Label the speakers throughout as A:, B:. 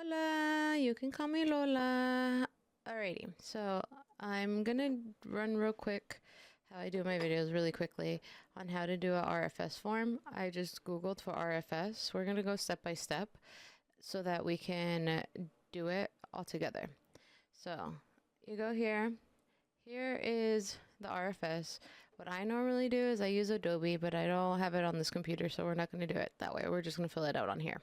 A: Hola, you can call me Lola. Alrighty, so I'm gonna run real quick how I do my videos really quickly on how to do a RFS form. I just Googled for RFS. We're gonna go step by step so that we can do it all together. So you go here. Here is the RFS. What I normally do is I use Adobe, but I don't have it on this computer, so we're not gonna do it that way. We're just gonna fill it out on here.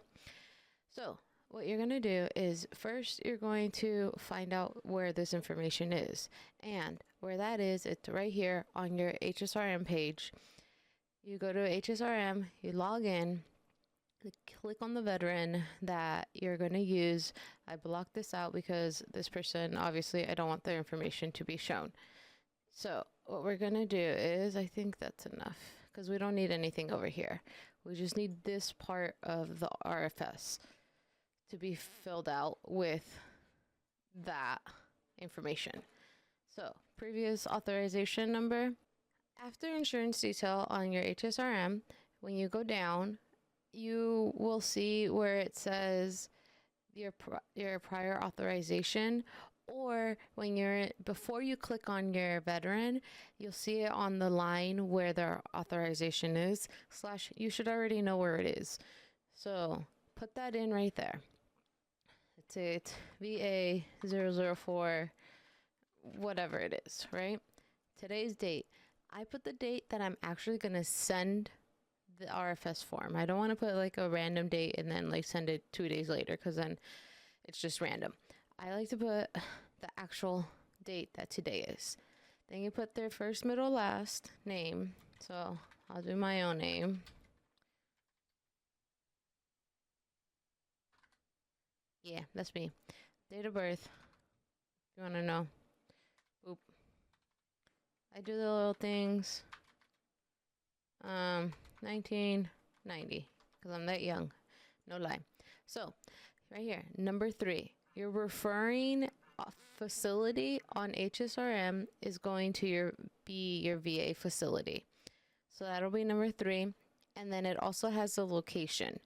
A: So what you're going to do is first you're going to find out where this information is, and where that is, it's right here on your HSRM page. You go to HSRM, you log in, click on the veteran that you're going to use. I blocked this out because this person, obviously I don't want their information to be shown. So what we're going to do is, I think that's enough because we don't need anything over here. We just need this part of the RFS to be filled out with that information. So previous authorization number. After insurance detail on your HSRM, when you go down, you will see where it says your prior authorization, or when you're before you click on your veteran, you'll see it on the line where their authorization is / you should already know where it is. So put that in right there. It's VA 004, whatever it is, right? Today's date. I put the date that I'm actually going to send the RFS form. I don't want to put like a random date and then like send it 2 days later, because then it's just random. I like to put the actual date that today is. Then you put their first, middle, last name. So I'll do my own name. Yeah, that's me. Date of birth. If you want to know. Boop. I do the little things. 1990, because I'm that young. No lie. So, right here, number 3. Your referring facility on HSRM is going to be your VA facility. So that'll be number 3. And then it also has the location.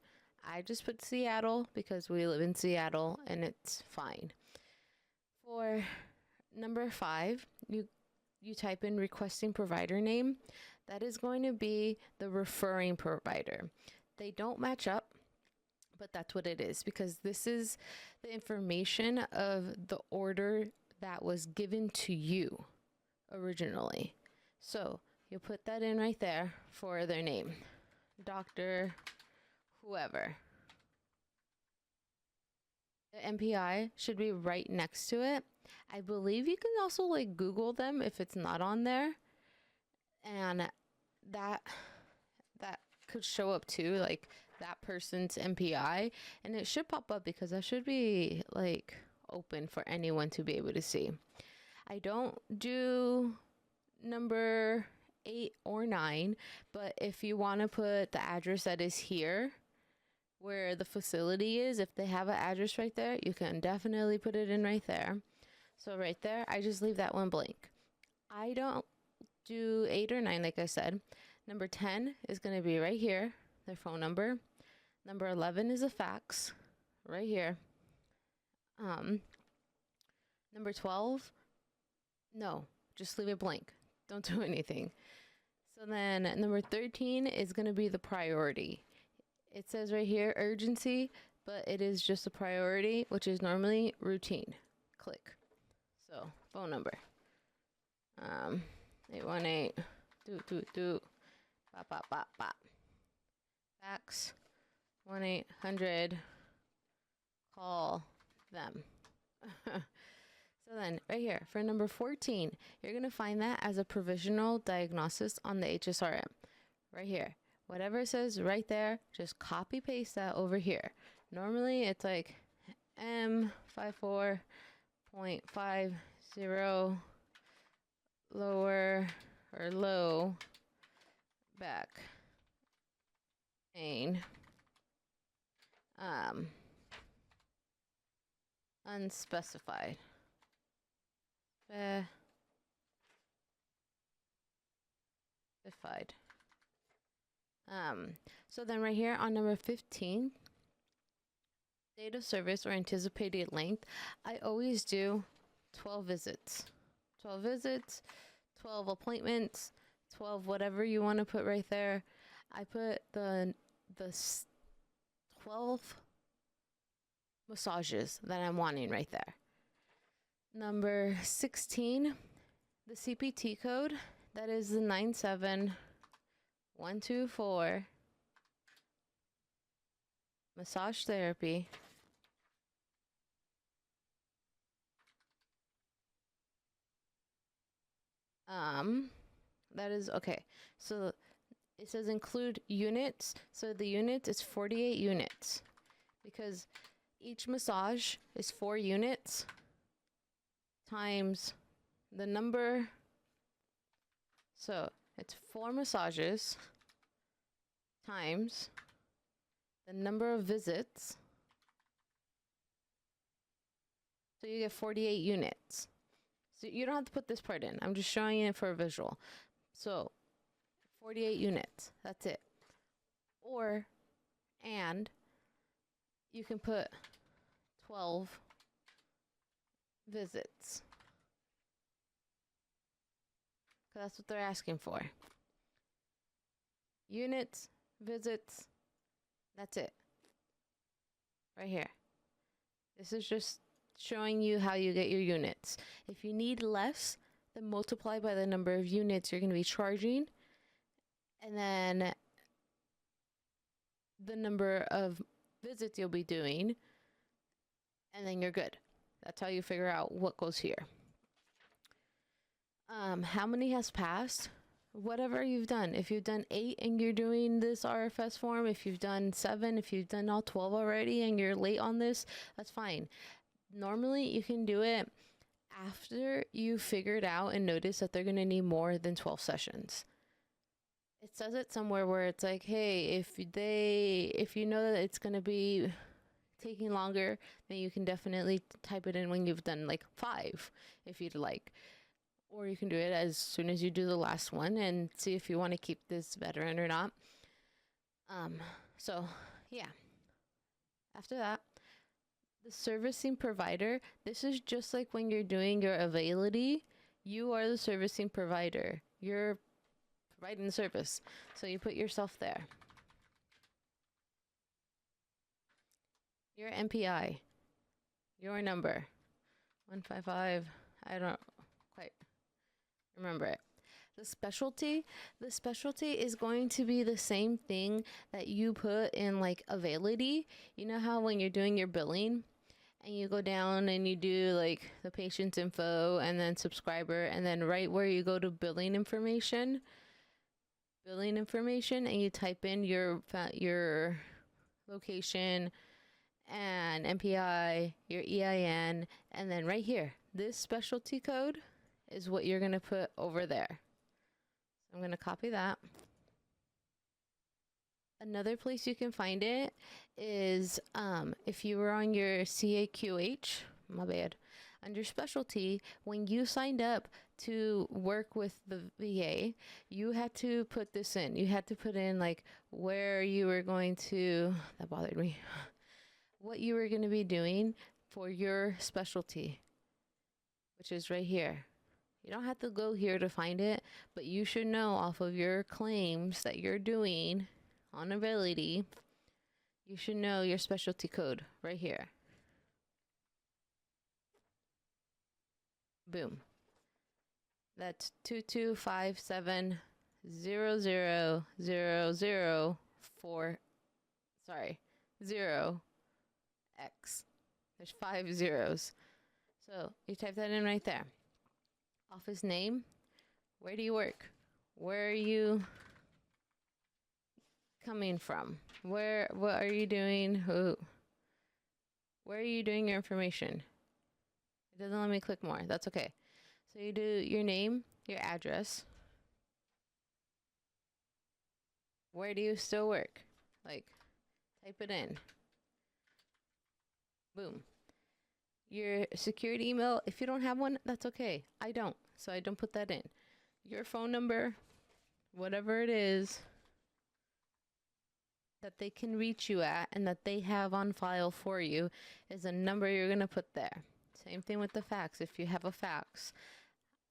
A: I just put Seattle because we live in Seattle and it's fine. For number 5, you type in requesting provider name. That is going to be the referring provider. They don't match up, but that's what it is, because this is the information of the order that was given to you originally. So you put that in right there for their name. Doctor, whoever. The MPI should be right next to it. I believe you can also like Google them if it's not on there, and that could show up too, like that person's MPI, and it should pop up because that should be like open for anyone to be able to see. I don't do number 8 or 9, but if you want to put the address that is here where the facility is, if they have an address right there, you can definitely put it in right there. So right there, I just leave that one blank. I don't do 8 or 9, like I said. Number 10 is going to be right here, their phone number. Number 11 is a fax, right here. Number 12, no, just leave it blank. Don't do anything. So then number 13 is going to be the priority. It says right here, urgency, but it is just a priority, which is normally routine. Click. So, phone number. 818, bop, bop, bop, bop. Fax, 1-800, call them. So then, right here, for number 14, you're going to find that as a provisional diagnosis on the HSRM. Right here. Whatever it says right there, just copy paste that over here. Normally, it's like M54.50 lower or low back pain, unspecified. Specified. So then right here on number 15, Date of service or anticipated length. I always do 12 visits. 12 visits, 12 appointments, 12 whatever you want to put right there. I put the 12 massages that I'm wanting right there. Number 16, the CPT code. That is the 97124. Massage therapy. That is okay. So it says include units. So the units is 48 units because each massage is 4 units times the number. So it's 4 massages times the number of visits. So you get 48 units. So you don't have to put this part in. I'm just showing it for a visual. So 48 units. That's it. And you can put 12 visits. Because that's what they're asking for. Units, visits, that's it. Right here. This is just showing you how you get your units. If you need less, then multiply by the number of units you're going to be charging. And then the number of visits you'll be doing. And then you're good. That's how you figure out what goes here. How many has passed? Whatever you've done. If you've done 8 and you're doing this RFS form, if you've done 7, if you've done all 12 already and you're late on this, that's fine. Normally you can do it after you figure it out and notice that they're going to need more than 12 sessions. It says it somewhere where it's like, hey, if you know that it's going to be taking longer, then you can definitely type it in when you've done like 5 if you'd like. Or you can do it as soon as you do the last one and see if you want to keep this veteran or not. So yeah. After that, the servicing provider, this is just like when you're doing your availability, you are the servicing provider. You're providing the service. So you put yourself there. Your MPI, your number, 155, I don't quite remember it. The specialty is going to be the same thing that you put in like availability. You know how when you're doing your billing and you go down and you do like the patient's info and then subscriber, and then right where you go to billing information and you type in your location and MPI, your EIN, and then right here, this specialty code is what you're going to put over there. So I'm going to copy that. Another place you can find it is if you were on your CAQH, my bad, under specialty, when you signed up to work with the VA, you had to put this in. You had to put in like where you were going to, that bothered me, what you were going to be doing for your specialty, which is right here. You don't have to go here to find it, but you should know off of your claims that you're doing on availability, you should know your specialty code right here. Boom. That's 2257000004. Sorry, 0x. There's 5 zeros. So you type that in right there. Office name. Where do you work? Where are you coming from? What are you doing? Who? Where are you doing your information? It doesn't let me click more. That's okay. So you do your name, your address. Where do you still work? Like, type it in. Boom. Your security email, if you don't have one, that's okay. I don't, so I don't put that in. Your phone number, whatever it is. that they can reach you at and that they have on file for you is a number you're going to put there. Same thing with the fax. If you have a fax,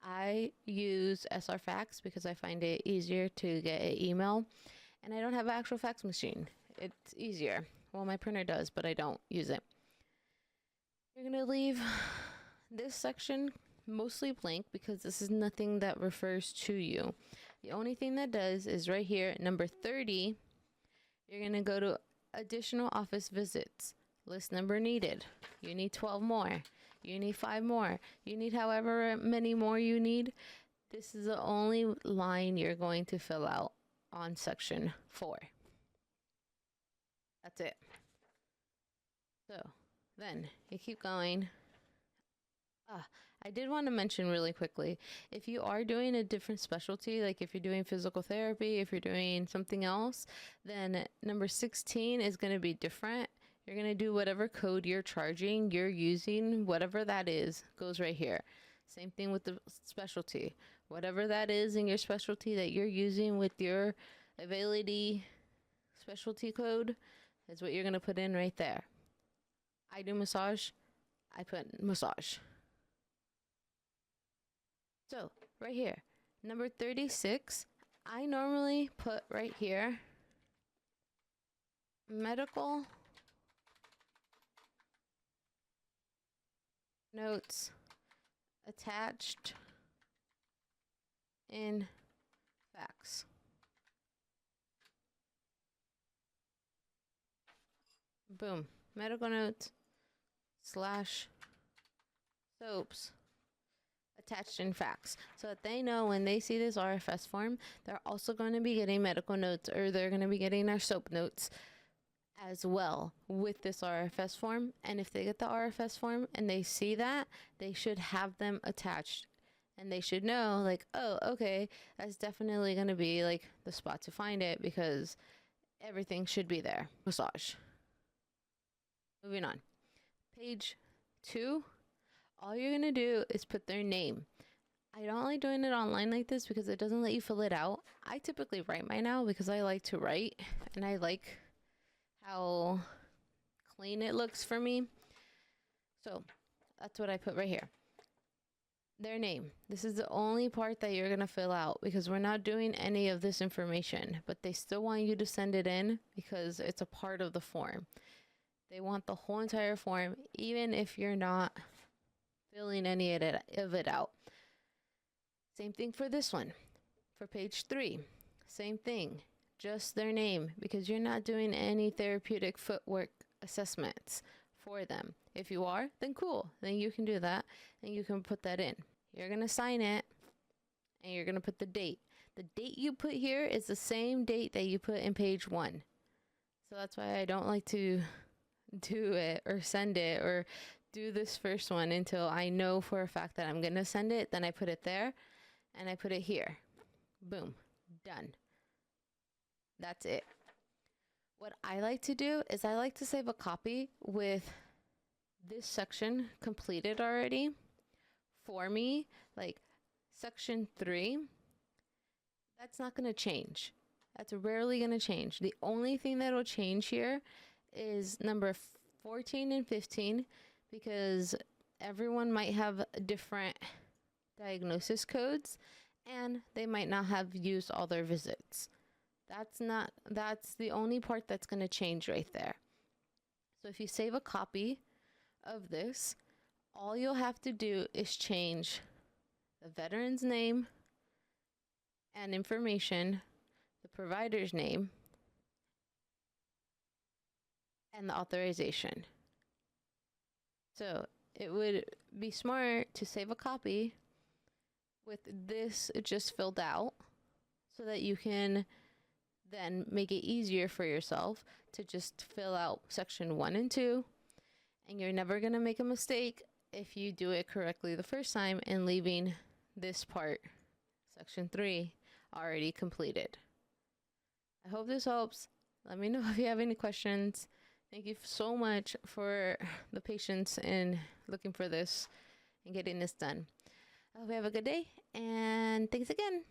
A: I use SR fax because I find it easier to get an email, and I don't have an actual fax machine. It's easier. Well, my printer does, but I don't use it. You're going to leave this section mostly blank because this is nothing that refers to you. The only thing that does is right here, number 30, you're going to go to additional office visits. List number needed. You need 12 more. You need 5 more. You need however many more you need. This is the only line you're going to fill out on section 4. That's it. So then you keep going. I did want to mention really quickly, if you are doing a different specialty, like if you're doing physical therapy, if you're doing something else, then number 16 is going to be different. You're going to do whatever code you're charging, you're using, whatever that is, goes right here. Same thing with the specialty. Whatever that is in your specialty that you're using with your availability specialty code is what you're going to put in right there. I do massage, I put massage. So, right here, number 36, I normally put right here, medical notes attached in fax. Boom. Medical notes / soaps attached in fax, so that they know when they see this RFS form, they're also going to be getting medical notes, or they're going to be getting our soap notes as well with this RFS form. And if they get the RFS form and they see that, they should have them attached, and they should know, like, oh, okay, that's definitely going to be like the spot to find it, because everything should be there. Massage. Moving on. Page 2. All you're going to do is put their name. I don't like doing it online like this because it doesn't let you fill it out. I typically write mine out because I like to write, and I like how clean it looks for me. So that's what I put right here. Their name. This is the only part that you're going to fill out because we're not doing any of this information, but they still want you to send it in because it's a part of the form. They want the whole entire form, even if you're not filling any of it out. Same thing for this one. For page 3, same thing. Just their name, because you're not doing any therapeutic footwork assessments for them. If you are, then cool. Then you can do that, and you can put that in. You're going to sign it, and you're going to put the date. The date you put here is the same date that you put in page 1. So that's why I don't like to do it or send it or do this first one until I know for a fact that I'm going to send it. Then I put it there, and I put it here. Boom. Done. That's it. What I like to do is I like to save a copy with this section completed already for me, like section 3. That's not going to change. That's rarely going to change. The only thing that'll change here is number 14 and 15, because everyone might have different diagnosis codes and they might not have used all their visits. That's the only part that's going to change right there. So if you save a copy of this, all you'll have to do is change the veteran's name and information, the provider's name, and the authorization. So it would be smart to save a copy with this just filled out so that you can then make it easier for yourself to just fill out section 1 and 2, and you're never going to make a mistake if you do it correctly the first time and leaving this part, section 3, already completed. I hope this helps. Let me know if you have any questions. Thank you so much for the patience in looking for this and getting this done. I hope you have a good day, and thanks again.